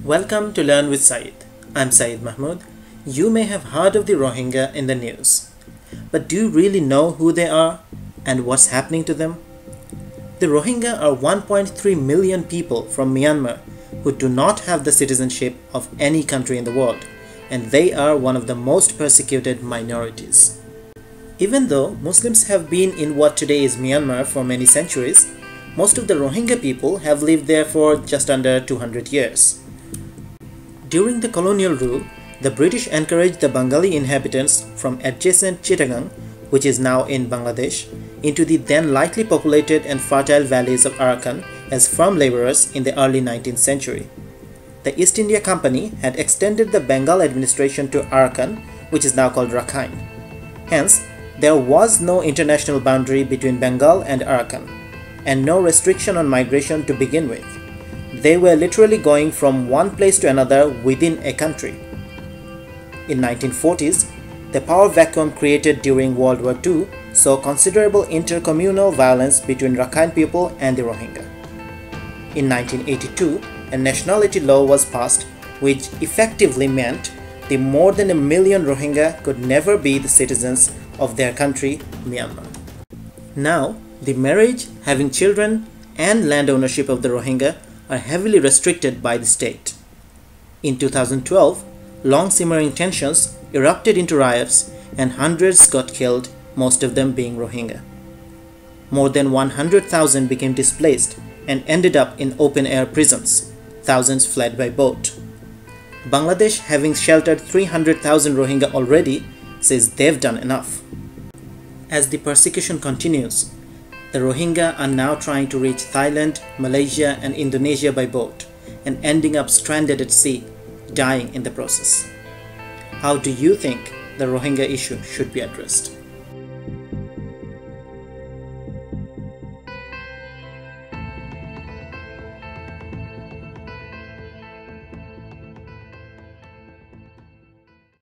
Welcome to Learn with Saeed. I'm Saeed Mahmood. You may have heard of the Rohingya in the news, but do you really know who they are and what's happening to them? The Rohingya are 1.3 million people from Myanmar who do not have the citizenship of any country in the world, and they are one of the most persecuted minorities. Even though Muslims have been in what today is Myanmar for many centuries, most of the Rohingya people have lived there for just under 200 years. During the colonial rule, the British encouraged the Bengali inhabitants from adjacent Chittagong, which is now in Bangladesh, into the then lightly populated and fertile valleys of Arakan as farm laborers in the early 19th century. The East India Company had extended the Bengal administration to Arakan, which is now called Rakhine. Hence, there was no international boundary between Bengal and Arakan, and no restriction on migration to begin with. They were literally going from one place to another within a country. In 1940s, the power vacuum created during World War II saw considerable intercommunal violence between Rakhine people and the Rohingya. In 1982, a nationality law was passed which effectively meant the more than 1 million Rohingya could never be the citizens of their country, Myanmar. Now, the marriage, having children, and land ownership of the Rohingya are heavily restricted by the state. In 2012, long-simmering tensions erupted into riots and hundreds got killed, most of them being Rohingya. More than 100,000 became displaced and ended up in open-air prisons. Thousands fled by boat. Bangladesh, having sheltered 300,000 Rohingya already, says they've done enough. As the persecution continues, the Rohingya are now trying to reach Thailand, Malaysia, and Indonesia by boat and ending up stranded at sea, dying in the process. How do you think the Rohingya issue should be addressed?